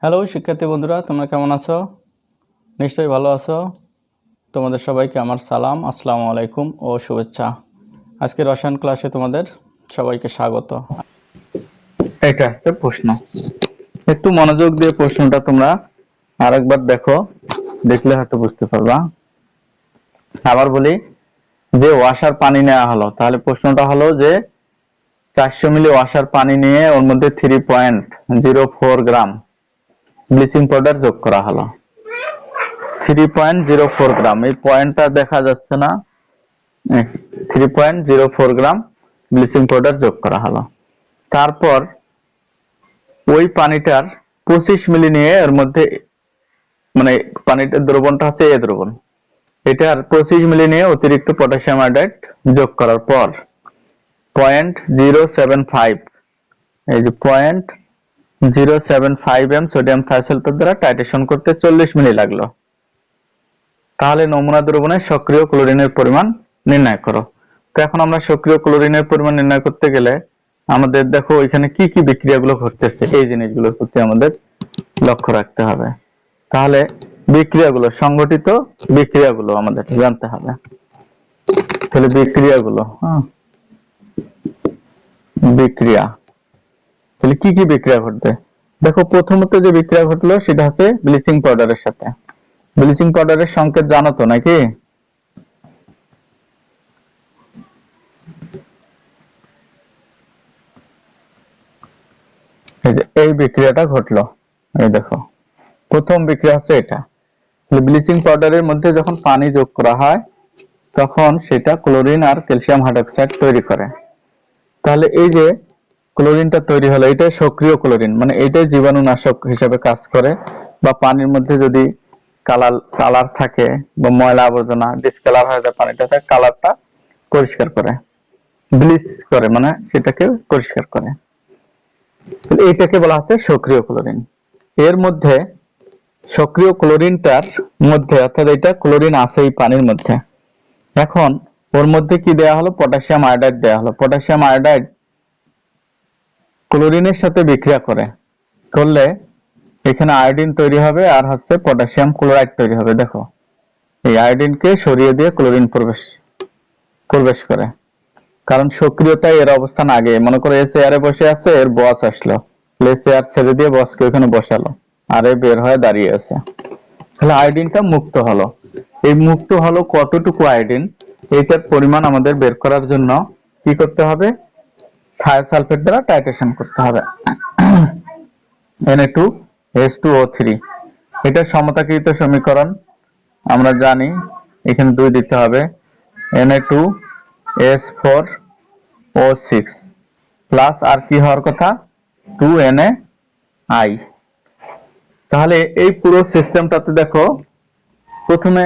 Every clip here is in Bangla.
হ্যালো শিক্ষার্থী বন্ধুরা, তোমরা কেমন আছো? নিশ্চয়ই ভালো আছো। তোমাদের সবাইকে আমার সালাম, আসসালামু আলাইকুম ও শুভেচ্ছা। আজকে রসায়ন ক্লাসে তোমাদের সবাইকে স্বাগত। এটা একটা প্রশ্ন, একটু মনোযোগ দিয়ে প্রশ্নটা তোমরা আরেকবার দেখো, দেখলে হয়তো বুঝতে পারবা। আবার বলি, যে ওয়াসার পানি নেওয়া হলো, তাহলে প্রশ্নটা হলো যে 400 মিলি ওয়াসার পানি নিয়ে ওর মধ্যে 3.04 গ্রাম ব্লিচিং পাউডার যোগ করা হলো। 3.04 গ্রাম, এই পয়েন্টটা দেখা যাচ্ছে না। 3.04 গ্রাম ব্লিচিং পাউডার যোগ করা হলো। তারপর ওই পানিটার 25 মিলি নিয়ে এর মধ্যে, মানে পানিটার দ্রবণটা হচ্ছে এ দ্রবণ, এটার 25 মিলি নিয়ে অতিরিক্ত পটাশিয়াম আয়োডাইড যোগ করার পর 0.075, এই যে 0.075 সোডিয়াম থায়োসালফেট দ্বারা টাইট্রেশন করতে 40 মিলি লাগলো। তাহলে নমুনা দ্রবণে সক্রিয় ক্লোরিনের পরিমাণ নির্ণয় করো। তো এখন আমরা সক্রিয় ক্লোরিনের পরিমাণ নির্ণয় করতে গেলে আমাদের দেখো এখানে কি কি বিক্রিয়াগুলো ঘটতেছে, এই জিনিসগুলোর প্রতি আমাদের লক্ষ্য রাখতে হবে। তাহলে বিক্রিয়াগুলো, সংগঠিত বিক্রিয়াগুলো আমাদের জানতে হবে। তাহলে বিক্রিয়াগুলো, বিক্রিয়া, তাহলে কি কি বিক্রিয়া ঘটবে? দেখো প্রথমত যে বিক্রিয়া ঘটলো সেটা হচ্ছে ব্লিচিং পাউডারের সাথে। ব্লিচিং পাউডারের সংকেত জানো তো নাকি? এই যে এই বিক্রিয়াটা ঘটলো, এই দেখো প্রথম বিক্রিয়া হচ্ছে এটা। ব্লিচিং পাউডারের মধ্যে যখন পানি যোগ করা হয় তখন সেটা ক্লোরিন আর ক্যালসিয়াম হাইড্রোক্সাইড তৈরি করে। তাহলে এই যে ক্লোরিনটা তৈরি হলো, এটা সক্রিয় ক্লোরিন, মানে এটাই জীবাণুনাশক হিসেবে কাজ করে। বা পানির মধ্যে যদি কালার থাকে বা ময়লা আবর্জনা ডিসকালার হয়ে যায় পানিটা, তার কালারটা পরিষ্কার করে, ব্লিচ করে, মানে সেটাকে পরিষ্কার করে। এইটাকে বলা হচ্ছে সক্রিয় ক্লোরিন। এর মধ্যে সক্রিয় ক্লোরিনটার মধ্যে, অর্থাৎ এটা ক্লোরিন আছে এই পানির মধ্যে, এখন ওর মধ্যে কি দেয়া হলো? পটাশিয়াম আয়োডাইড দেয়া হলো। পটাশিয়াম আয়োডাইড ক্লোরিনের সাথে বিক্রিয়া করলে এখানে আয়োডিন তৈরি হবে আর হচ্ছে পটাশিয়াম ক্লোরাইড তৈরি হবে। দেখো এই আয়োডিনকে সরিয়ে দিয়ে ক্লোরিন প্রবেশ করে, কারণ সক্রিয়তায় এর অবস্থান আগে। মনে করো এ চেয়ারে বসে আছে, এর বস আসলো, চেয়ার ছেড়ে দিয়ে বসকে ওখানে বসালো, আর এ বের হয়ে দাঁড়িয়ে আছে। তাহলে আয়োডিনটা মুক্ত হলো। এই মুক্ত হলো কতটুকু আয়োডিন, এইটার পরিমাণ আমাদের বের করার জন্য কি করতে হবে? থায়োসালফেট দ্বারা টাইট্রেশন করতে হবে। Na2H2O3, এটা সমতাকৃত সমীকরণ আমরা জানি, এখানে 2 দিতে হবে। Na2S4O6 প্লাস আর কি হওয়ার কথা? 2Na। তাহলে এই পুরো সিস্টেমটাতে দেখো প্রথমে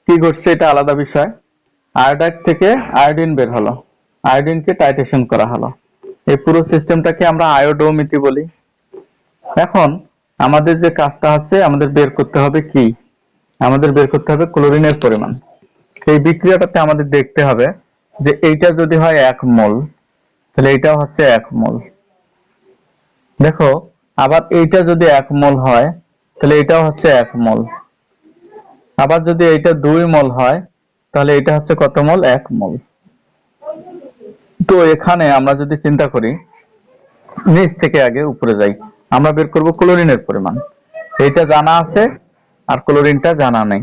কি ঘটছে এটা আলাদা বিষয়। আয়োডাইড থেকে আয়োডিন বের হলো, আয়োডিনকে টাইট্রেশন করা হলো। এই পুরো সিস্টেমটাকে আমরা আয়োডোমিতি বলি। এখন আমাদের যে কাজটা হচ্ছে, আমাদের বের করতে হবে কি? আমাদের বের করতে হবে ক্লোরিনের পরিমাণ। এই বিক্রিয়াটাতে আমাদের দেখতে হবে যে এইটা যদি হয় 1 মোল, তাহলে এইটাও হচ্ছে 1 মোল। দেখো আবার এইটা যদি 1 মোল হয়, তাহলে এটাও হচ্ছে 1 মোল। আবার যদি এইটা 2 মোল হয়, তাহলে এটা হচ্ছে কত মোল? 1 মোল। তো এখানে আমরা যদি চিন্তা করি, নিচ থেকে আগে উপরে যাই, আমরা বের করব ক্লোরিনের পরিমাণ। এইটা জানা আছে আর ক্লোরিনটা জানা নেই,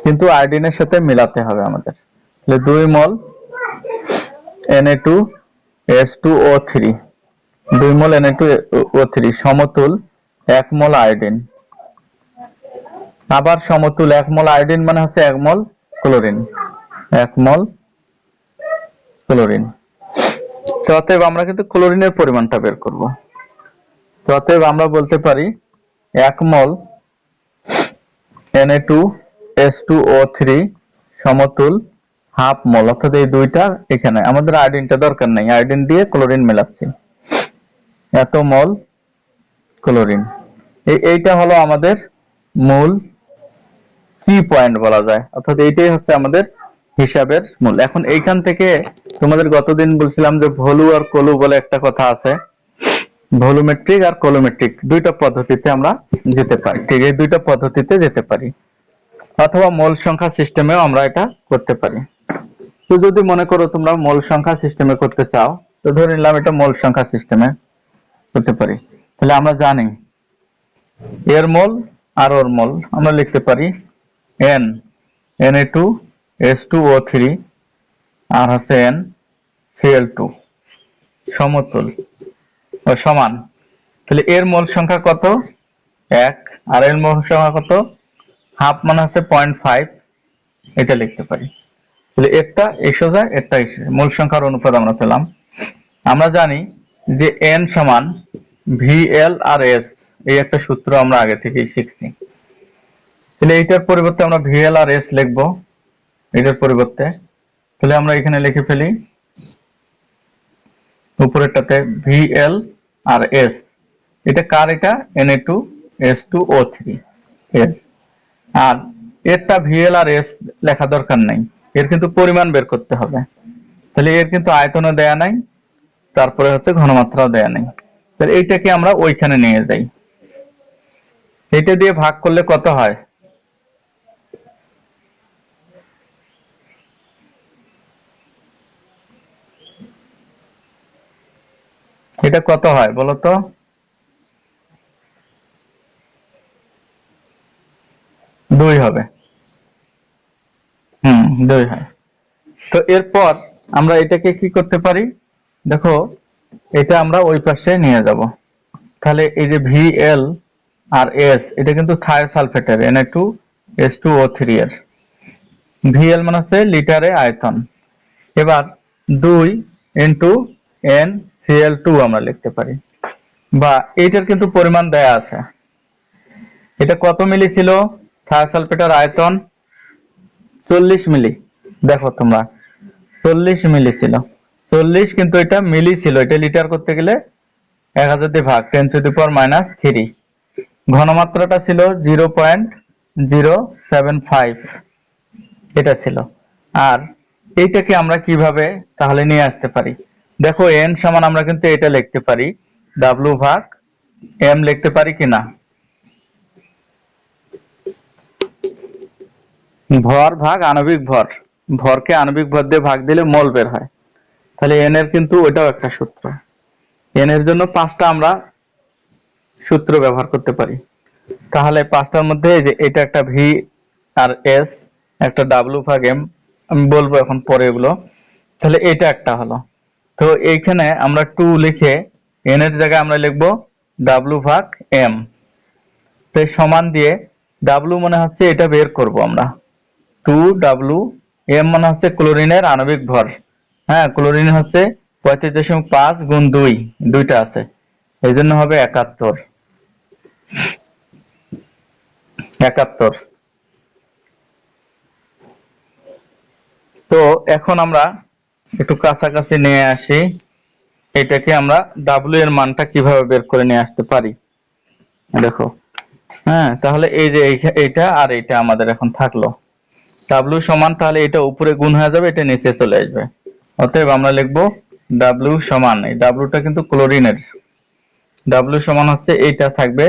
কিন্তু আয়োডিনের সাথে মিলাতে হবে আমাদের। তাহলে 2 মোল Na2H2O3, 2 মোল Na2O3 সমতুল 1 মোল আয়োডিন। আবার সমতুল 1 মোল আয়োডিন মানে হচ্ছে 1 মোল ক্লোরিন, 1 মোল ক্লোরিন। তো অতএব আমরা কিন্তু ক্লোরিনের পরিমাণটা বের করব। তো অতএব আমরা বলতে পারি 1 মোল Na2H2O3 সমতুল হাফ মোল, অর্থাৎ এই দুইটা এখানে আমাদের আয়োডিনটা দরকার নেই, আয়োডিন দিয়ে ক্লোরিন মেলাচ্ছি, এত মোল ক্লোরিন। এইটা হলো আমাদের মূল কি পয়েন্ট বলা যায়, অর্থাৎ এইটাই হচ্ছে আমাদের হিসাবের মূল। এখন এইখান থেকে তোমাদের গতদিন বলছিলাম যে ভলু আর কলু বলে একটা কথা আছে, ভলিউমেট্রিক আর কলোমেট্রিক দুইটা পদ্ধতিতে আমরা যেতে পারি। ঠিক এই দুইটা পদ্ধতিতে যেতে পারি, অথবা মোল সংখ্যা সিস্টেমেও আমরা এটা করতে পারি। তো যদি মনে করো তোমরা মোল সংখ্যা সিস্টেমে করতে চাও, তো ধরে নিলাম এটা মোল সংখ্যা সিস্টেমে করতে পারি। তাহলে আমরা জানি এর মোল আর ওর মোল আমরা লিখতে পারি n Na2H2O3 আর হচ্ছে n Cl2 সমতুল ও সমান। তাহলে এর মোল সংখ্যা কত? 1 আর এর মোল সংখ্যা কত? হাফ, মানে হচ্ছে 0.5। এটা লিখতে পারি। তাহলে একটা এসে যায়, একটা এসে মোল সংখ্যার অনুপাত আমরা পেলাম। আমরা জানি যে n সমান VL আর S, এই একটা সূত্র আমরা আগে থেকেই শিখছি। তাহলে এইটার পরিবর্তে আমরা VL আর S লিখবো, এটার পরিবর্তে। তাহলে আমরা এখানে লিখে ফেলি উপরেরটাতে VL আর S, এটা কার? এটা Na2H2O3 এর। আর এরটা VL আর S লেখা দরকার নাই, এর কিন্তু পরিমাণ বের করতে হবে। তাহলে এর কিন্তু আয়তনও দেয়া নাই, তারপরে হচ্ছে ঘনমাত্রাও দেয়া নাই। তাহলে এইটাকে আমরা ওইখানে নিয়ে যাই। এটা দিয়ে ভাগ করলে কত হয়? এটা কত হয় বলো তো? 2 হবে। 2 হয়। তো এরপর আমরা এটাকে কি করতে পারি? দেখো, এটা আমরা ওই পাশে নিয়ে যাব। তাহলে এই যে VL আর S, এটা কিন্তু থায়োসালফেটের Na2H2O3 এর। VL মানে হচ্ছে লিটারে আয়তন। এবার 2 ইন্টু NCl2 আমরা লিখতে পারি, বা এইটার কিন্তু পরিমাণ দেয়া আছে। এটা কত মিলি ছিল? থায়োসালফেটের আয়তন 40 মিলি। দেখো তোমরা 40 মিলি ছিল, 40, কিন্তু এটা মিলি ছিল। এটা লিটার করতে গেলে 1000 দিয়ে ভাগ, 10⁻³ ঘনমাত্রাটা ছিল 0.075, এটা ছিল। আর এইটাকে আমরা কিভাবে তাহলে নিয়ে আসতে পারি? দেখো n সমান আমরা কিন্তু এটা লিখতে পারি W ভাগ m লিখতে পারি কিনা? ভর ভাগ আণবিক ভর, ভরকে আণবিক ভর দিয়ে ভাগ দিলে মোল বের হয়। তাহলে n এর কিন্তু ওটাও একটা সূত্র। n এর জন্য 5টা আমরা সূত্র ব্যবহার করতে পারি। তাহলে 5টার মধ্যে যে এটা একটা V আর S, একটা W ভাগ m, আমি বলবো এখন পরে এগুলো। তাহলে এটা একটা হলো। তো এইখানে আমরা 2 লিখে n এর জায়গায় আমরা লিখবো W ভাগ m। তো সমান দিয়ে W মনে হচ্ছে এটা বের করব আমরা 2W, m মানে হচ্ছে ক্লোরিনের আণবিক ভর। হ্যাঁ, ক্লোরিন হচ্ছে 35.5 গুণ 2, দুইটা আছে, এই জন্য হবে 71। তো এখন আমরা একটু কাছাকাছি নিয়ে আসি, এটাকে আমরা W এর মানটা কিভাবে বের করে নিয়ে আসতে পারি। দেখো, হ্যাঁ, তাহলে এই যে এইটা আর এইটা আমাদের এখন থাকলো। W সমান, তাহলে এটা উপরে গুণ হয়ে যাবে, এটা নিচে চলে আসবে। অতএব আমরা লিখবো W সমান, এই Wটা কিন্তু ক্লোরিনের, W সমান হচ্ছে এইটা থাকবে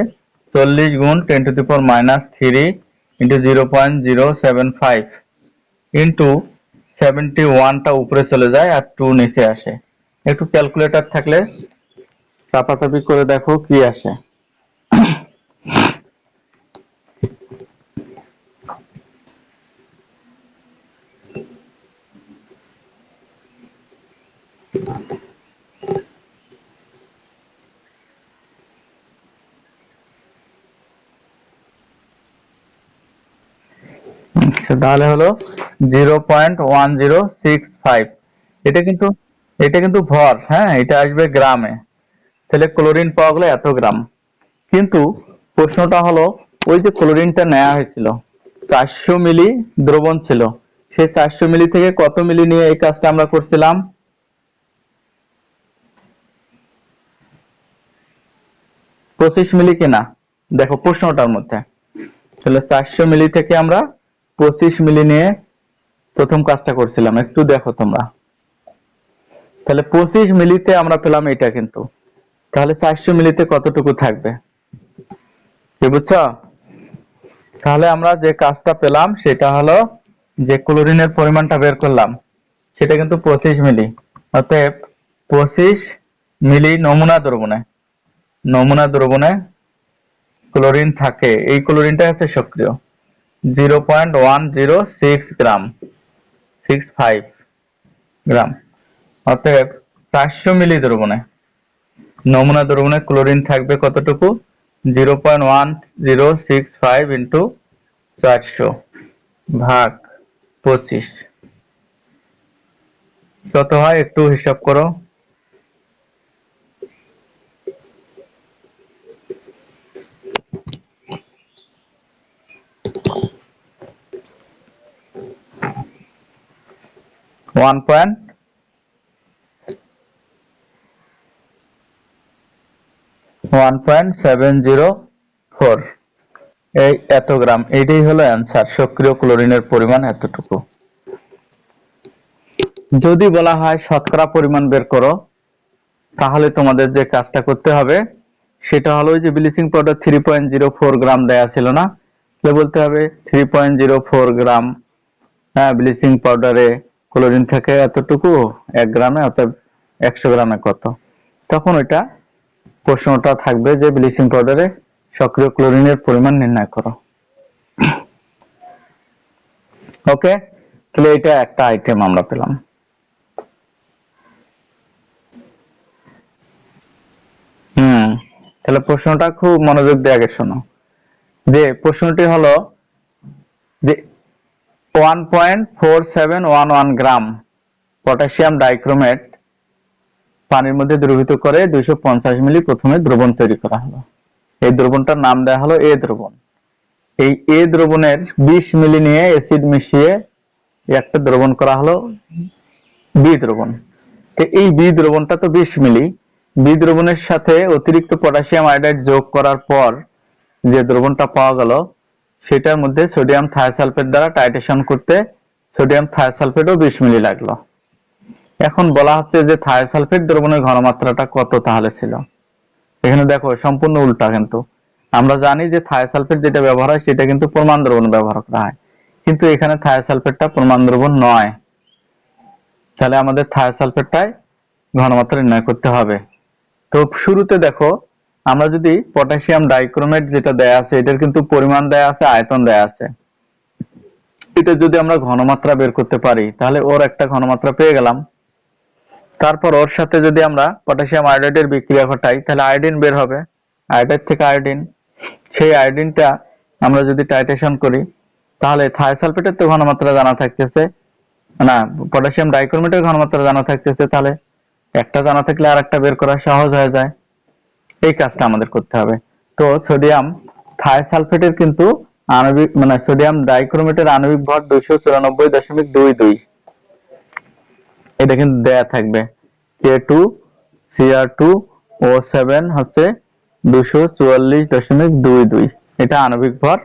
40 গুণ 10⁻³ ইন্টু 0.075 ইন্টু 71টা উপরে চলে যায় আর 2 নিচে আসে। একটু ক্যালকুলেটর থাকলে চাপাচাপি করে দেখো কি আসে। আচ্ছা, তাহলে হলো 0.1065। এটা কিন্তু ভর, হ্যাঁ, এটা আসবে গ্রামে। তাহলে ক্লোরিন পাওয়া গেলো এত গ্রাম। কিন্তু প্রশ্নটা হলো, ওই যে ক্লোরিনটা নেওয়া হয়েছিল 400 মিলি দ্রবণ ছিল, সেই 400 মিলি থেকে কত মিলি নিয়ে এই কাজটা আমরা করছিলাম? 25 মিলি কিনা? দেখো প্রশ্নটার মধ্যে। তাহলে 400 মিলি থেকে আমরা 25 মিলি নিয়ে প্রথম কাজটা করছিলাম, একটু দেখো তোমরা। তাহলে 25 মিলিতে আমরা পেলাম এটা, কিন্তু তাহলে 400 মিলিতে কতটুকু থাকবে, কি বুঝছো? তাহলে আমরা যে কাজটা পেলাম সেটা হলো যে ক্লোরিনের পরিমাণটা বের করলাম সেটা কিন্তু 25 মিলি। অতএব 25 মিলি নমুনা দ্রবণে ক্লোরিন থাকে। এই ক্লোরিনটা হচ্ছে সক্রিয় 0.106 গ্রাম, 65 গ্রাম। অতএব 400 মিলি নমুনা দ্রবণে ক্লোরিন থাকবে কতটুকু, 0.1065 ইন্টু 400 ভাগ 25 কত হয় একটু হিসাব করো। 1.704, এই এত গ্রাম, এটাই হলো অ্যান্সার। সক্রিয় ক্লোরিনের পরিমাণ এতটুকু। যদি বলা হয় শতকরা পরিমাণ বের করো, তাহলে তোমাদের যে কাজটা করতে হবে সেটা হলো যে ব্লিচিং পাউডার 3.04 গ্রাম দেয়া ছিল না, তাহলে বলতে হবে 3.04 গ্রাম, হ্যাঁ, ব্লিচিং পাউডারে ক্লোরিন থাকে এতটুকু 1 গ্রামে, অর্থাৎ 100 গ্রামে কত, তখন ওইটা প্রশ্নটা থাকবে যে ব্লিচিং পাউডারে সক্রিয় ক্লোরিনের পরিমাণ নির্ণয় করো। ওকে, তাহলে এটা একটা আইটেম আমরা পেলাম। তাহলে প্রশ্নটা খুব মনোযোগ দিয়ে আগে শোনো। যে প্রশ্নটি হলো যে 1.4711 গ্রাম পটাশিয়াম ডাইক্রোমেট পানির মধ্যে দ্রবীভূত করে 250 মিলি প্রথমে দ্রবণ তৈরি করা হলো। এই দ্রবণটার নাম দেওয়া হলো এ দ্রবণ। এই এ দ্রবণের 20 মিলি নিয়ে অ্যাসিড মিশিয়ে একটা দ্রবণ করা হলো বি দ্রবণ। এই বি দ্রবণটা তো 20 মিলি, বি দ্রবণের সাথে অতিরিক্ত পটাশিয়াম আয়োডাইড যোগ করার পর যে দ্রবণটা পাওয়া গেল সেটার মধ্যে সোডিয়াম থায়োসালফেট দ্বারা টাইট্রেশন করতে সোডিয়াম থায়োসালফেটও 20 মিলি লাগলো। এখন বলা হচ্ছে যে থায়োসালফেট দ্রবণের ঘনমাত্রাটা কত তাহলে ছিল। এখানে দেখো সম্পূর্ণ উল্টা, কিন্তু আমরা জানি যে থায়োসালফেট যেটা ব্যবহার হয় সেটা কিন্তু প্রমাণ দ্রবণ ব্যবহার করা হয়, কিন্তু এখানে থায়োসালফেটটা প্রমাণ দ্রবণ নয়। তাহলে আমাদের থায়োসালফেটটাই ঘনমাত্রা নির্ণয় করতে হবে। তো শুরুতে দেখো আমরা যদি পটাশিয়াম ডাইক্রোমেট যেটা দেয়া আছে এটার কিন্তু পরিমাণ দেয়া আছে, আয়তন দেয়া আছে, এটা যদি আমরা ঘনমাত্রা বের করতে পারি তাহলে ওর একটা ঘনমাত্রা পেয়ে গেলাম। তারপর ওর সাথে যদি আমরা পটাশিয়াম আয়োডাইডের বিক্রিয়া ঘটাই তাহলে আয়োডিন বের হবে, আয়োডাইড থেকে আয়োডিন, সেই আয়োডিনটা আমরা যদি টাইট্রেশন করি তাহলে থায়োসালফেটের তো ঘনমাত্রা জানা থাকতেছে না, পটাশিয়াম ডাইক্রোমেটের ঘনমাত্রা জানা থাকতেছে, তাহলে একটা জানা থাকলে আর একটা বের করা সহজ হয়ে যায়। এই কাজটা আমাদের করতে হবে। তো সোডিয়াম থায়োসালফেটের কিন্তু আণবিক সোডিয়াম ডাইক্রোমেটের আণবিক ভর 294.22, এটা কিন্তু দেয়া থাকবে। K2Cr2O7 হচ্ছে 244.22, এটা আণবিক ভর,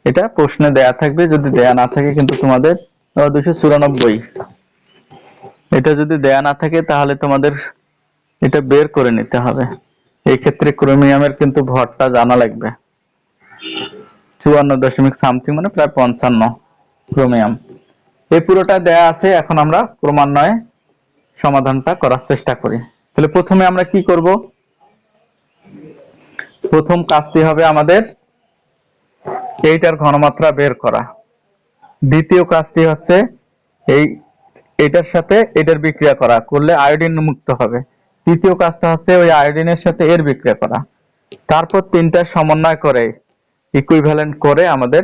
এটা প্রশ্নে দেয়া থাকবে। যদি দেয়া না থাকে কিন্তু তোমাদের 294, এটা যদি দেয়া না থাকে তাহলে তোমাদের এটা বের করে নিতে হবে। এই ক্ষেত্রে ক্রোমিয়ামের কিন্তু ভরটা জানা লাগবে, 54 দশমিক সামথিং, মানে প্রায় 55 ক্রোমিয়াম। এই পুরোটা দেয়া আছে। এখন আমরা ক্রমান্বয়ে সমাধানটা করার চেষ্টা করি। তাহলে প্রথমে আমরা কি করব, প্রথম কাজটি হবে আমাদের এইটার ঘনমাত্রা বের করা। দ্বিতীয় কাজটি হচ্ছে এটার সাথে এটার বিক্রিয়া করা, করলে আয়োডিন মুক্ত হবে। তৃতীয় কাজটা হচ্ছে ওই আয়োডিনের সাথে এর বিক্রিয়া করা। তারপর তিনটা সমন্বয় করে ইকুইভ্যালেন্ট করে আমাদের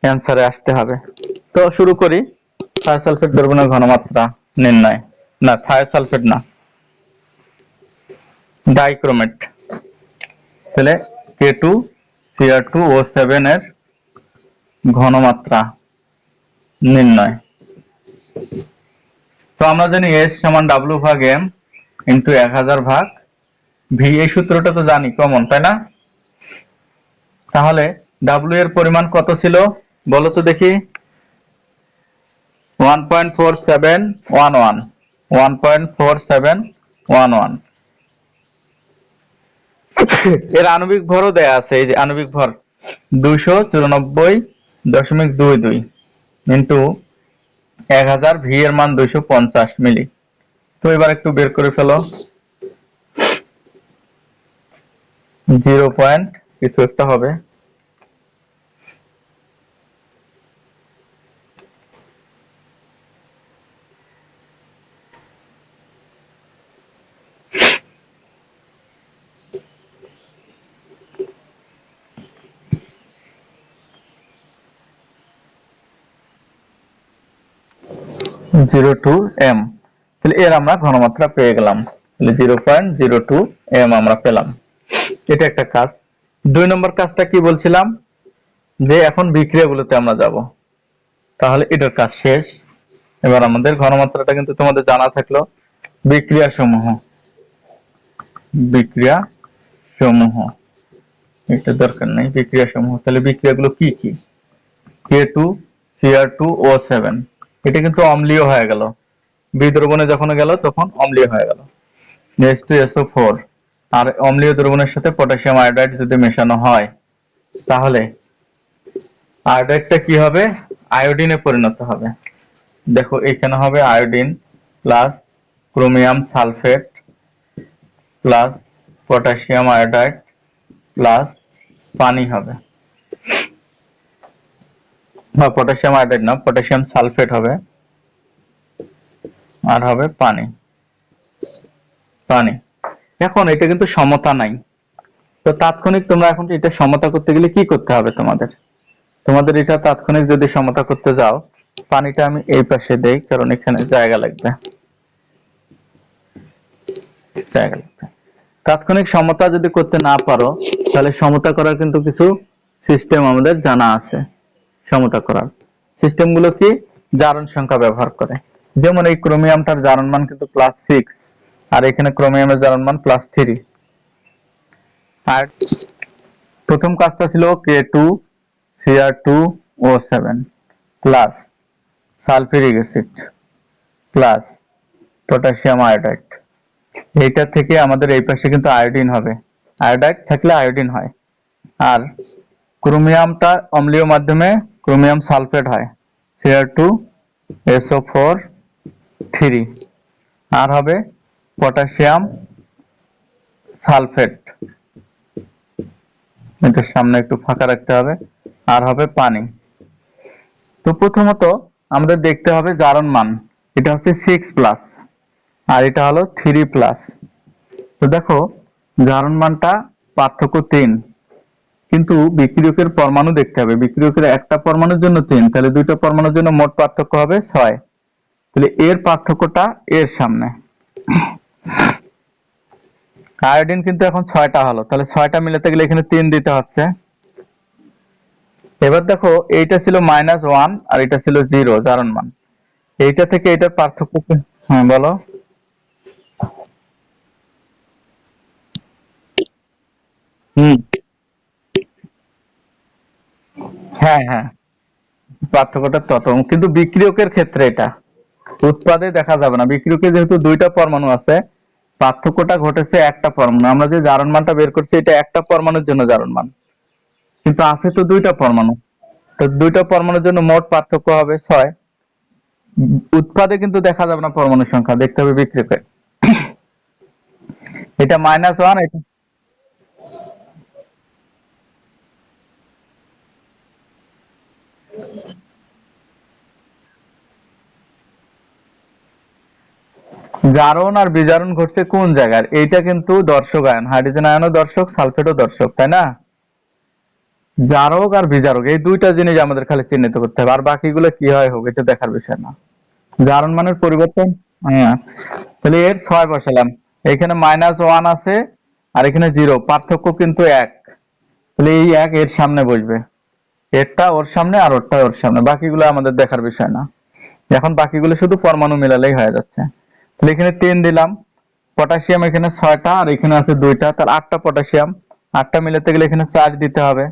অ্যান্সারে আসতে হবে। তো শুরু করি। থায়োসালফেট দ্রবণের ঘনমাত্রা নির্ণয়, না থায়োসালফেট না, ডাইক্রোমেট। তাহলে K2Cr2O7 এর ঘনমাত্রা নির্ণয়। তো আমরা জানি S সমান W ভাগ M ইন্টু 1000 ভাগ V, এই সূত্রটা তো জানি কমন, তাই না? তাহলে W এর পরিমাণ কত ছিল বলো তো দেখি, 1.4711, 1.4711। এর আণবিক ভরও দেয়া আছে, এই যে আণবিক ভর 294.22 ইন্টু 1000, ভি এর মান 250 মিলি। তো এবার একটু বের করে ফেলো, 0 পয়েন্ট কিছু একটা হবে। জিরো টু এম, তাহলে এর আমরা ঘনমাত্রা পেয়ে গেলাম, তাহলে 0.02 এম আমরা পেলাম। এটা একটা কাজ। 2 নম্বর কাজটা কি বলছিলাম, যে এখন বিক্রিয়াগুলোতে আমরা যাব, তাহলে এটার কাজ শেষ। এবার আমাদের ঘনমাত্রাটা কিন্তু তোমাদের জানা থাকলো। বিক্রিয়া সমূহ, বিক্রিয়া সমূহ এটা দরকার নেই, বিক্রিয়া সমূহ। তাহলে বিক্রিয়াগুলো কি কি, K2Cr2O7, এটা কিন্তু অম্লীয় হয়ে গেল, বিদ্রবণে যখন গেল তখন অম্লীয় হয়ে গেল। H2SO4, আর অম্লীয় দ্রবণের সাথে পটাশিয়াম আয়োডাইড যদি মেশানো হয়, তাহলে আয়োডাইডটা কি হবে, আয়োডিনে পরিণত হবে। দেখো এখানে হবে iodine plus chromium sulphate plus potassium iodide plus পানি হবে, বা পটাশিয়াম আয়োডাইড না, পটাশিয়াম সালফেট হবে, আর হবে পানি। পানি এখন এটা কিন্তু সমতা নাই, তো তাৎক্ষণিক তোমরা এখন এটা সমতা করতে গেলে কি করতে হবে তোমাদের, তোমাদের এটা তাৎক্ষণিক যদি সমতা করতে যাও, পানিটা আমি এই পাশে দেই কারণ এখানে জায়গা লাগবে, জায়গা লাগবে। তাৎক্ষণিক সমতা যদি করতে না পারো, তাহলে সমতা করার কিন্তু কিছু সিস্টেম আমাদের জানা আছে। সমতা করার সিস্টেমগুলো কি, জারণ সংখ্যা ব্যবহার করে। যেমন এই ক্রোমিয়ামটার জারণ মান কিন্তু +6, আর এখানে ক্রোমিয়ামের জারণ মান +3। আর প্রথম কাজটা ছিল K2Cr2O7 plus sulphuric acid plus potassium iodide. এইটা থেকে আমাদের এই পাশে কিন্তু আয়োডিন হবে, আয়োডাইড থাকলে আয়োডিন হয়। আর ক্রোমিয়ামটা অম্লীয় মাধ্যমে ক্রোমিয়াম সালফেট হয়, Cr2SO4 3, আর হবে পটাশিয়াম সালফেট, এটার সামনে একটু ফাঁকা রাখতে হবে, আর হবে পানি। তো প্রথমত আমাদের দেখতে হবে জারণ মান, এটা হচ্ছে 6+, আর এটা হলো 3+। তো দেখো জারণ মানটা পার্থক্য 3, কিন্তু বিক্রিয়কের পরমাণু দেখতে হবে, বিক্রিয়কের একটা পরমাণুর জন্য 3, তাহলে দুইটা পরমাণুর জন্য মোট পার্থক্য হবে 6, তাহলে এর পার্থক্যটা এর সামনে। আয়োডিন কিন্তু এখন 6টা হলো, তাহলে 6টা মিলাতে গেলে এখানে 3 দিতে হচ্ছে। এবার দেখো এইটা ছিল -1 আর এটা ছিল 0 জারণ মান, এইটা থেকে এটার পার্থক্য কি? হ্যাঁ বলো। হুম, হ্যাঁ হ্যাঁ, পার্থক্যটা তত, কিন্তু বিক্রিয়কের ক্ষেত্রে এটা উৎপাদে দেখা যাবে না। বিক্রিয়কে যেহেতু দুইটা পরমাণু আছে, পার্থক্যটা ঘটেছে একটা পরমাণু। আমরা যে জারণ মানটা বের করছি এটা একটা পরমাণুর জন্য জারণ মান, কিন্তু আছে তো দুইটা পরমাণু, তো দুইটা পরমাণুর জন্য মোট পার্থক্য হবে 6। উৎপাদে কিন্তু দেখা যাবে না পরমাণুর সংখ্যা, দেখতে হবে বিক্রিয়কে। এটা -1, এটা জারণ আর বিজারণ ঘটছে কোন জায়গায়, এইটা কিন্তু দর্শক আয়ন, হাইড্রোজেন আয়নও দর্শক, সালফেটও দর্শক, তাই না? জারক আর বিজারক এই দুইটা জিনিস আমাদের খালি চিহ্নিত করতে হবে, আর বাকিগুলো কি হয় হোক এটা দেখার বিষয় না। জারণ মানের পরিবর্তন, হ্যাঁ, তাহলে এর 6 বসালাম, এখানে -1 আছে আর এখানে 0, পার্থক্য কিন্তু 1, তাহলে এই 1 এর সামনে বসবে, এরটা ওর সামনে আর ওরটা ওর সামনে, বাকিগুলো আমাদের দেখার বিষয় না। এখন বাকিগুলো শুধু পরমাণু মিলালেই হয়ে যাচ্ছে। তাহলে এখানে 3 দিলাম, পটাশিয়াম এখানে 6টা আর এখানে আছে 2টা, তার 8টা পটাশিয়াম, 8টা মিলাতে গেলে এখানে 4 দিতে হবে।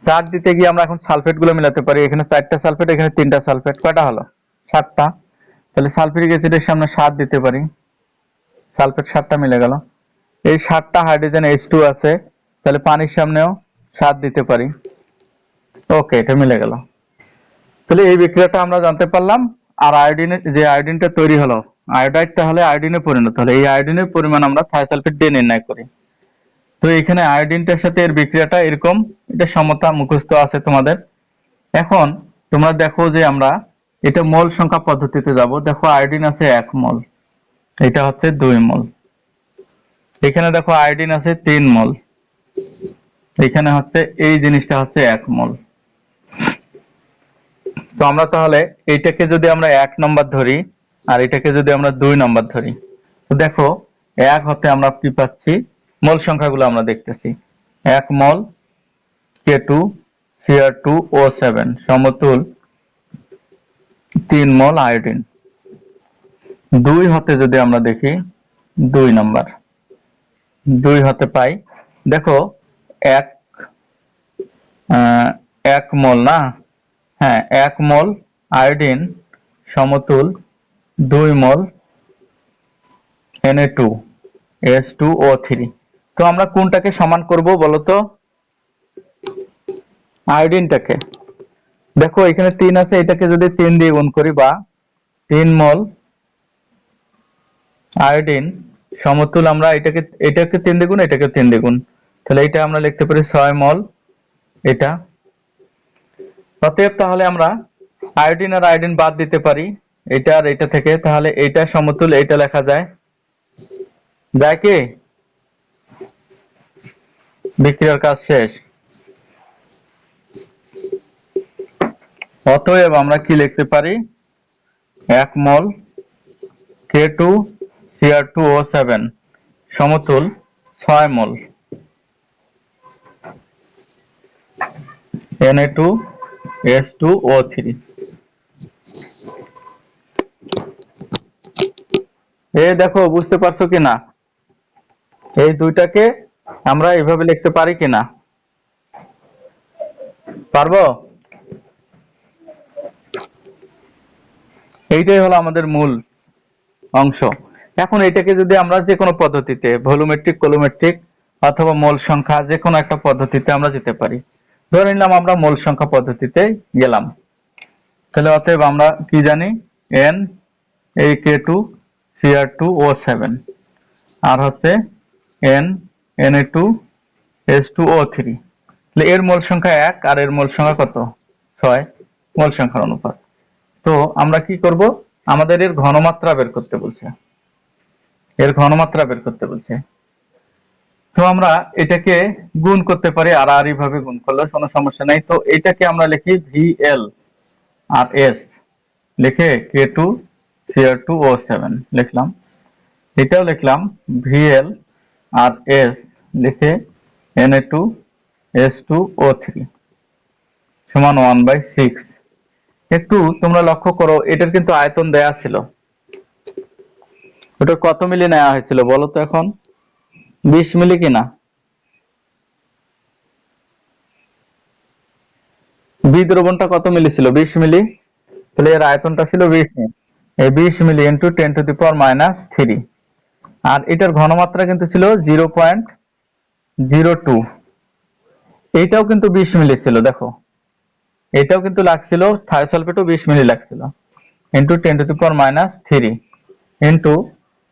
4 দিতে গিয়ে আমরা এখন সালফেট গুলো মিলাতে পারি, এখানে 4টা সালফেট, এখানে 3টা সালফেট, কয়টা হলো 7টা, তাহলে সালফিউরিক অ্যাসিডের সামনে 7 দিতে পারি, সালফেট 7টা মিলে গেল। এই 7টা হাইড্রোজেন H2 আছে, তাহলে পানির সামনেও 7 দিতে পারি। ওকে, এটা মিলে গেল। তাহলে এই বিক্রিয়াটা আমরা জানতে পারলাম। আর আয়োডিনের যে আয়োডিনটা তৈরি হলো, আয়োডাইড তাহলে আয়োডিনে পরিণত হলো, এই আয়োডিনের পরিমাণ আমরা থায়োসালফেট দিয়ে নির্ণয় করি। তো এখানে আয়োডিনটার সাথে এর বিক্রিয়াটা এরকম, এটা সমতা মুখস্থ আছে তোমাদের। এখন তোমরা দেখো যে আমরা এটা মোল সংখ্যা পদ্ধতিতে যাব। দেখো আয়োডিন আছে 1 মোল, এটা হচ্ছে 2 মোল। এখানে দেখো আয়োডিন আছে 3 মোল, এখানে হচ্ছে এই জিনিসটা হচ্ছে 1 মোল। তো আমরা তাহলে এইটাকে যদি আমরা 1 নম্বর ধরি আর এটাকে যদি আমরা 2 নম্বর ধরি, তো দেখো 1 হতে আমরা কি পাচ্ছি, মোল সংখ্যাগুলো আমরা দেখতেছি। 1 মোল K2Cr2O7 সমতুল 3 মোল আয়োডিন। 2 হতে যদি আমরা দেখি, 2 নম্বর 2 হতে পাই, দেখো 1 মোল না, হ্যাঁ 1 মোল আয়োডিন সমতুল 2 মোল Na2H2O3। তো আমরা কোনটাকে সমান করব বলতো? আয়োডিনটাকে। দেখো এখানে 3 আছে, এটাকে যদি 3 দিয়ে গুণ করি, বা 3 মোল আয়োডিন সমতুল আমরা এটাকে 3 দিয়ে গুণ, এটাকে 3 দিয়ে গুণ, তাহলে এটা আমরা লিখতে পারি 6 মোল এটা। অতএব তাহলে আমরা আয়োডিন আর আয়োডিন বাদ দিতে পারি এটা আর এটা থেকে, তাহলে এইটা সমতুল এইটা লেখা যায়, যায় কি? বিক্রিয়ার কাজ শেষ। অতএব আমরা কি লিখতে পারি, 1 মোল K2Cr2O7 সমতুল 6 মোল Na2H2O3। দেখো বুঝতে পারছো কিনা? এই দুইটাকে আমরা এইভাবে লিখতে পারি কিনা? পারবো? এইটাই হলো আমাদের মূল অংশ। এখন এটাকে যদি আমরা যে কোনো পদ্ধতিতে, ভলিউমেট্রিক, কলোমেট্রিক অথবা মোল সংখ্যা, যে কোনো একটা পদ্ধতিতে আমরা যেতে পারি। ধরে নিলাম আমরা মোল সংখ্যা পদ্ধতিতে গেলাম, তাহলে অতএব আমরা কি জানি, N এই K2Cr2O7 আর হচ্ছে N Na2H2O3। তাহলে এর মোল সংখ্যা 1 আর এর মোল সংখ্যা কত? 6, মোল সংখ্যার অনুপাত। তো আমরা কি করব, আমাদের এর ঘনমাত্রা বের করতে বলছে, এর ঘনমাত্রা বের করতে বলছে। তো আমরা এটাকে গুণ করতে পারি, আর এইভাবে গুণ করলে কোনো সমস্যা নাই। তো এটাকে আমরা লিখি VL আর S, লিখে K2Cr2O7 লিখলাম। এটাও লিখলাম VL আর S, লিখে Na2H2O3 সমান 1/6। একটু তোমরা লক্ষ্য করো, এটার কিন্তু আয়তন দেয়া ছিল, ওটা কত মিলি নেওয়া হয়েছিল বলো তো এখন? 20 মিলি কিনা? বি দ্রবণটা কত মিলি ছিল? 20 মিলি। তাহলে এর আয়তনটা ছিল 20 মিলি। এই 20 মিলি ইন্টু 10⁻³ আর এটার ঘনমাত্রা কিন্তু ছিল 0.02। এইটাও কিন্তু 20 মিলি ছিল, দেখো এটাও কিন্তু লাগছিল, থায়োসালফেটও 20 মিলি লাগছিল, ইন্টু 10⁻³ ইন্টু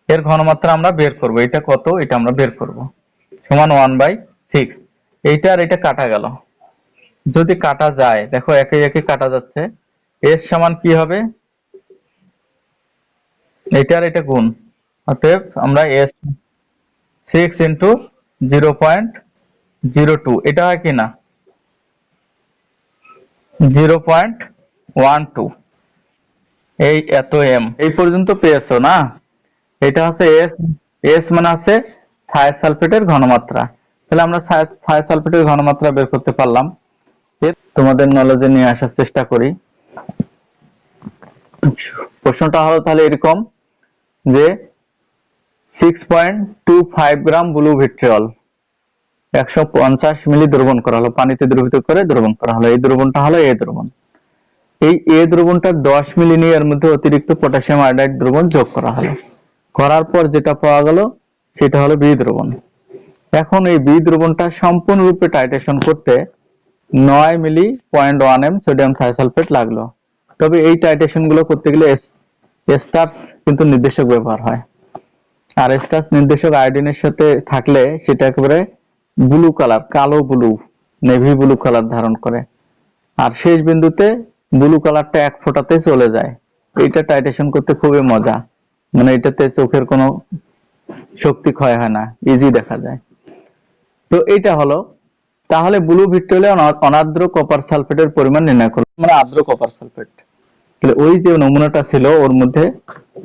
এর ঘনমাত্রা আমরা বের করব, এটা কত এটা আমরা বের করব, সমান 1/6। এইটা আর এটা কাটা গেল, যদি কাটা যায়, দেখো একে একে কাটা যাচ্ছে, এর সমান কি হবে, এটা আর এটা গুণ, অতএব আমরা S 6 ইন্টু 0.02, এটা হয় কি না 0.12, এই এত এম। এই পর্যন্ত পেয়েছো না? এটা হচ্ছে S মানে হচ্ছে থায়োসালফেটের ঘনমাত্রা। তাহলে আমরা থায়োসালফেটের ঘনমাত্রা বের করতে পারলাম। তোমাদের নলেজে নিয়ে আসার চেষ্টা করি। প্রশ্নটা হলো তাহলে এরকম যে 6.25 গ্রাম ব্লু ভিট্রিয়ল 150 মিলি দ্রবণ করা হলো, পানিতে দ্রবীভূত করে দ্রবণ করা হলো। এই দ্রবণটা হলো এ দ্রবণ। এই এ দ্রবণটা 10 মিলি নিয়ে এর মধ্যে অতিরিক্ত পটাশিয়াম আয়োডাইড দ্রবণ যোগ করা হলো। করার পর যেটা পাওয়া গেল সেটা হলো বি দ্রবণ। এখন এই বি দ্রবণটা সম্পূর্ণরূপে টাইট্রেশন করতে 9 মিলি 0.1 সোডিয়াম থায়োসালফেট লাগলো। তবে এই টাইট্রেশন গুলো করতে গেলে স্টার্চ কিন্তু নির্দেশক ব্যবহার হয়, আর স্টার্চ নির্দেশক আয়োডিনের সাথে থাকলে সেটা একেবারে ব্লু কালার, কালো ব্লু, নেভি ব্লু কালার ধারণ করে, আর শেষ বিন্দুতে ব্লু কালারটা এক ফোঁটাতে চলে যায়। এটা টাইট্রেশন করতে খুবই মজা, মানে এটাতে চোখের কোনো শক্তি ক্ষয় হয় না, ইজি দেখা যায়। তো এটা হলো, তাহলে ব্লু ভিট্রিয়লে অনার্দ্র কপার সালফেটের পরিমাণ নির্ণয় করলাম, মানে আর্দ্র কপার সালফেট। তাহলে ওই যে নমুনাটা ছিল ওর মধ্যে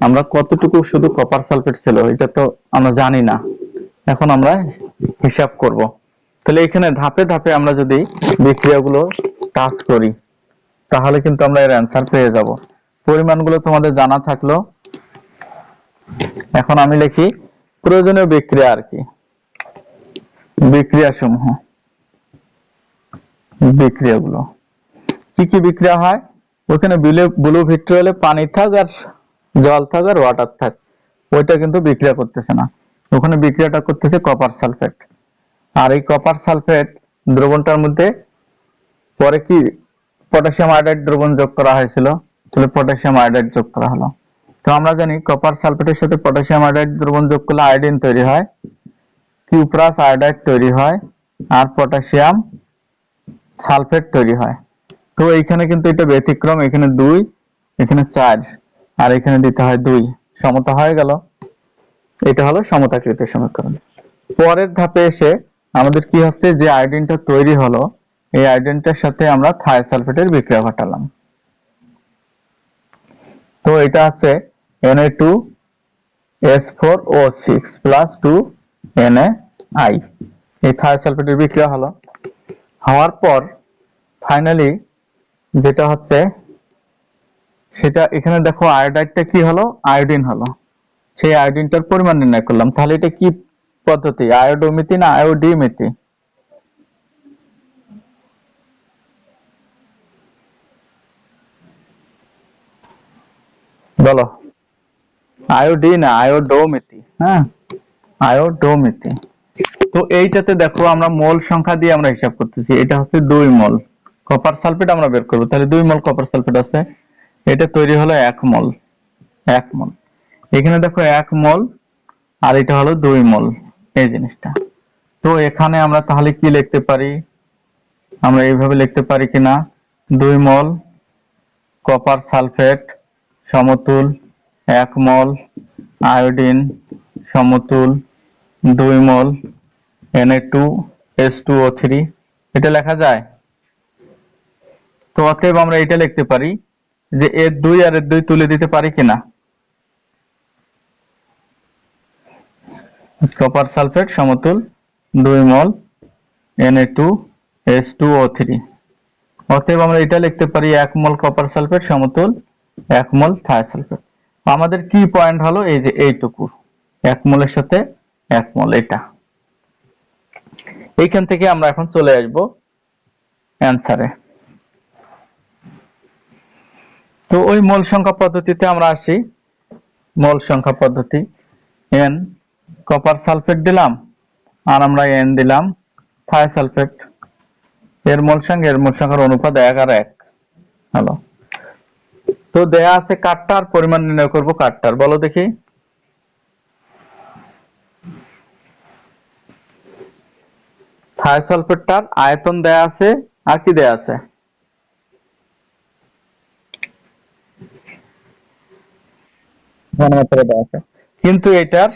আমরা কতটুকু শুধু কপার সালফেট ছিল এটা তো আমরা জানি না, এখন আমরা হিসাব করব। তাহলে এখানে ধাপে ধাপে আমরা যদি বিক্রিয়াগুলো কাজ করি তাহলে কিন্তু আমরা এর অ্যান্সার পেয়ে যাব। পরিমাণগুলো তোমাদের জানা থাকলো। এখন আমি লিখি প্রয়োজনীয় বিক্রিয়া আর কি, বিক্রিয়া সমূহ, বিক্রিয়াগুলো কি কি বিক্রিয়া হয়। ওখানে ব্লু ভিট্রিয়লে পানি থাক আর জল থাক আর ওয়াটার থাক, ওইটা কিন্তু বিক্রিয়া করতেছে না, ওখানে বিক্রিয়াটা করতেছে কপার সালফেট। আর এই কপার সালফেট দ্রবণটার মধ্যে পরে কি পটাশিয়াম আয়োডাইড দ্রবণ যোগ করা হয়েছিল, তাহলে পটাশিয়াম আয়োডাইড যোগ করা হলো। তো আমরা জানি কপার সালফেটের সাথে পটাশিয়াম আয়োডাইড দ্রবণ যোগ করলে আয়োডিন তৈরি হয়, কিউপ্রাস আয়োডাইড তৈরি হয়, আর পটাশিয়াম সালফেট তৈরি হয়। তো এইখানে কিন্তু এটা ব্যতিক্রম, এখানে 2, এখানে 4, আর এখানে দিতে হয় 2, সমতা হয়ে গেল। এটা হলো সমতাকৃত সমীকরণ। পরের ধাপে এসে আমাদের কি হচ্ছে, যে আয়োডিনটা তৈরি হলো এই আয়োডিনটার সাথে আমরা থায়োসালফেটের বিক্রিয়া ঘটালাম। তো এটা আছে Na2S4O6 প্লাস 2Na, এই থায়োসালফেটের বিক্রিয়া হলো। হওয়ার পর ফাইনালি যেটা হচ্ছে সেটা এখানে দেখো আয়োডাইডটা কি হলো, আয়োডিন হলো, সেই আয়োডিনটার পরিমাণ নির্ণয় করলাম। তাহলে এটা কি পদ্ধতি, আয়োডোমিতি না আয়োডিমিতি? বলো, আয়োডি না আয়োডোমিতি? হ্যাঁ, আয়োডোমিতি। তো এইটাতে দেখো আমরা মোল সংখ্যা দিয়ে আমরা হিসাব করতেছি, এটা হচ্ছে 2 মোল কপার সালফেট আমরা বের করবো, তাহলে 2 মোল কপার সালফেট আছে, এটা তৈরি হলো 1 মোল, 1 মোল। এখানে দেখো 1 মোল আর এটা হলো 2 মোল, এই জিনিসটা। তো এখানে আমরা তাহলে কি লিখতে পারি, আমরা এইভাবে লিখতে পারি কিনা, 2 মোল কপার সালফেট সমতুল 1 মোল আয়োডিন সমতুল 2 মোল Na2S2O3, এটা লেখা যায়। তো অতএব আমরা এটা লিখতে পারি যে এর 2 আর এর 2 তুলে দিতে পারি কিনা, কপার সালফেট সমতুল 2 মোল Na2S2O3। অতএব আমরা এটা লিখতে পারি 1 মোল কপার সালফেট সমতুল 1 মোল থায়োসালফেট। আমাদের কি পয়েন্ট হলো, এই যে এইটুকু 1 মোলের সাথে 1 মোল, এটা। এইখান থেকে আমরা এখন চলে আসব অ্যান্সারে। তো ওই মোল সংখ্যা পদ্ধতিতে আমরা আসি। মোল সংখ্যা পদ্ধতি, n কপার সালফেট দিলাম আর আমরা n দিলাম থায়োসালফেট, এর মোল সংখ্যার অনুপাত 1 আর 1 হলো। তো দেয়া আছে কাঠটার পরিমাণ নির্ণয় করব, কাঠটার বলো দেখি। থায়োসালফেটটার আয়তন দেয়া আছে আর কি দেয়া আছে, ঘনমাত্রা দেয়া আছে, কিন্তু এটার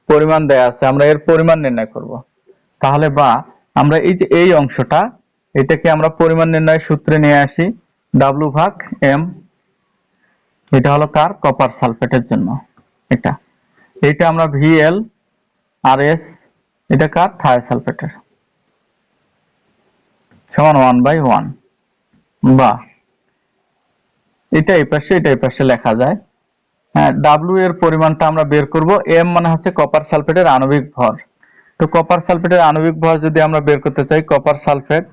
পরিমাণ দেয়া আছে, আমরা এর পরিমাণ নির্ণয় করব। তাহলে বা আমরা এই যে এই অংশটা, এটাকে আমরা পরিমাণ নির্ণয়ের সূত্রে নিয়ে আসি, W/M। এটা হলো কার, কপার সালফেটের জন্য, এটা আমরা VL আর S, এটা কার, থায়োসালফেটের, সমান 1/1। বা এটা এই পাশে এটা এই পাশে লেখা যায়। হ্যাঁ, W এর পরিমাণটা আমরা বের করব, M মানে হচ্ছে কপার সালফেটের আণবিক ভর। তো কপার সালফেটের আণবিক ভর যদি আমরা বের করতে চাই, কপার সালফেট,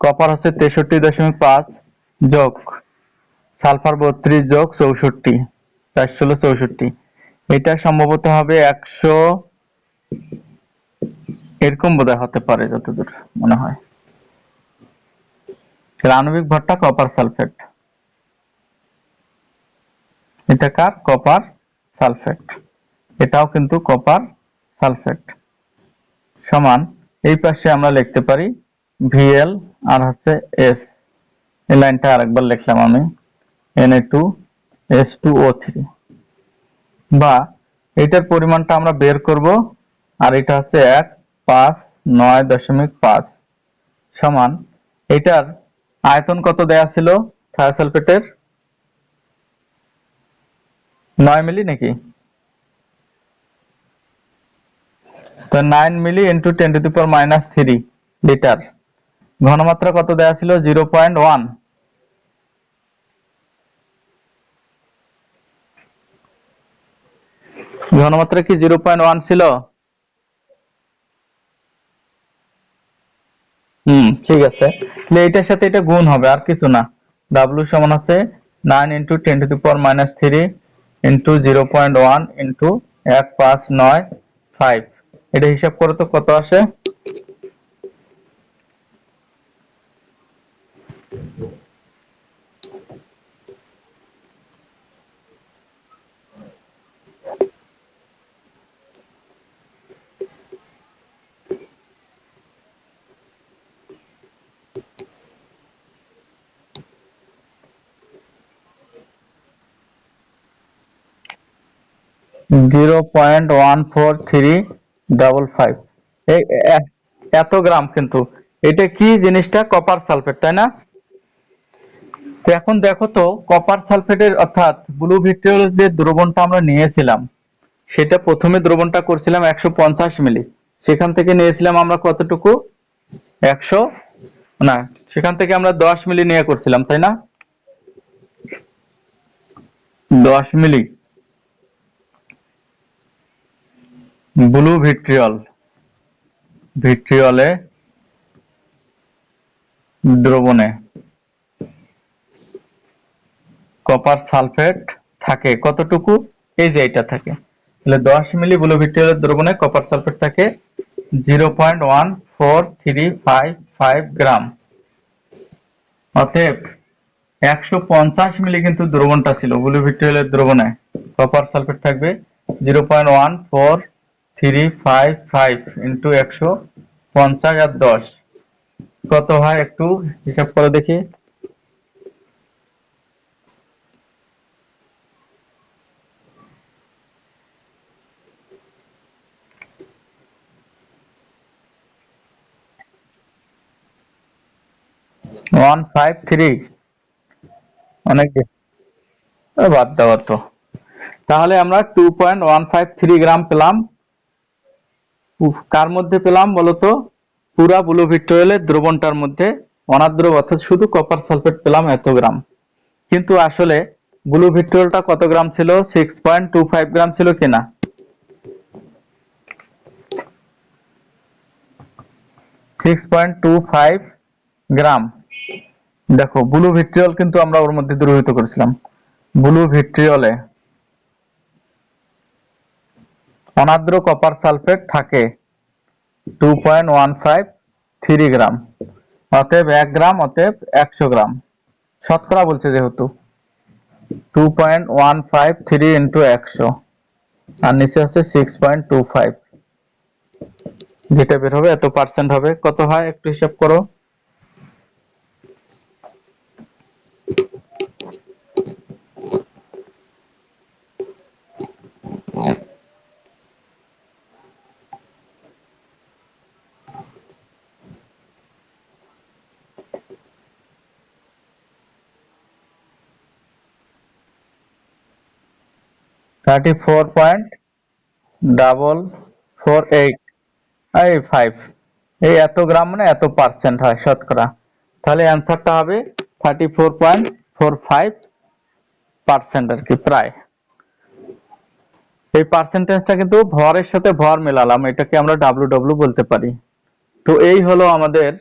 কপার হচ্ছে 63.5 যোগ সালফার 32 যোগ 64, 4 × 16 = 64, এটা সম্ভবত হবে এরকম বোধহয় হতে পারে যতদূর মনে হয়। আণবিক ভরটা কপার সালফেট, এটা কার? কপার সালফেট, এটাও কিন্তু কপার সালফেট। সমান এই পাশে আমরা লিখতে পারি ভিএল আর হচ্ছে এস, এই লাইনটা আরেকবার লিখলাম আমি, Na2S2O3, বা এটার পরিমাণটা আমরা বের করব, আর এটা হচ্ছে 1,5,9.5 সমান এটার আয়তন কত দেয়া ছিল থায়োসালফেটের? 9 মিলি নাকি? তো 9 মিলি ইন্টু 10⁻³ লিটার। ঘনমাত্রা কত দেয়া ছিল? 0.1। ঘনমাত্রা কি 0.1 ছিল? ঠিক আছে, তাহলে এটার সাথে এটা গুণ হবে, আর কিছু না। W সমান হচ্ছে 9 ইন্টু 10⁻³ ইন্টু 0.1 ইন্টু 1,5,9,5। এটা হিসাব করো তো কত আসে? (0.14355) এই এত গ্রাম, কিন্তু এটা কি জিনিসটা? কপার সালফেট, তাই না? তো এখন দেখো তো, কপার সালফেটের অর্থাৎ ব্লু ভিট্রিয়লের যে দ্রবণটা আমরা নিয়েছিলাম, সেটা প্রথমে দ্রবণটা করছিলাম 150 মিলি, সেখান থেকে নিয়েছিলাম আমরা কতটুকু? 100 না, সেখান থেকে আমরা 10 মিলি নিয়ে করছিলাম, তাই না? 10 মিলি ব্লু ভিট্রিয়লে দ্রবণে কপার সালফেট থাকে কতটুকু? এই যে এটা থাকে, তাহলে 10 মিলি ব্লু ভিট্রিয়লের দ্রবণে কপার সালফেট থাকে 0.14355 গ্রাম। অতএব 150 মিলি কিন্তু দ্রবণটা ছিল, ব্লু ভিট্রিয়লের দ্রবণে কপার সালফেট থাকবে 0.14355 ইন্টু 150 আর 10 কত হয় একটু হিসাব করে দেখি। ওয়ান ফাইভ থ্রি, অনেক বাদ দেওয়া তো। তাহলে আমরা 2.153 গ্রাম পেলাম। কার মধ্যে পেলাম বলতো? পুরা ব্লু ভিট্রিয়লের দ্রবণটার মধ্যে অনাদ্রব অর্থাৎ শুধু কপার সালফেট পেলাম এত গ্রাম। কিন্তু আসলে ব্লু ভিট্রিয়লটা কত গ্রাম ছিল? 6.25 গ্রাম ছিল কিনা? 6.25 গ্রাম। দেখো, ব্লু ভিট্রিয়ল কিন্তু আমরা ওর মধ্যে দ্রবীভূত করেছিলাম। ব্লু ভিট্রিয়লে অনাদ্র কপার সালফেট থাকে 2.153 গ্রাম, অতএব 1 গ্রাম, অতএব 100 গ্রাম শতকরা বলছে, যেহেতু 2.153 ইন্টু 100 আর নিচে হচ্ছে 6.25, যেটা বের হবে এত পার্সেন্ট হবে। কত হয় একটু হিসাব করো। (34.448) এই এত গ্রাম মানে এত পার্সেন্ট হয় শতকরা। তাহলে অ্যান্সারটা হবে 34.45% আর কি, প্রায়। এই পার্সেন্টেজটা কিন্তু ভরের সাথে ভর মেলালাম, এটাকে আমরা WW বলতে পারি। তো এই হলো আমাদের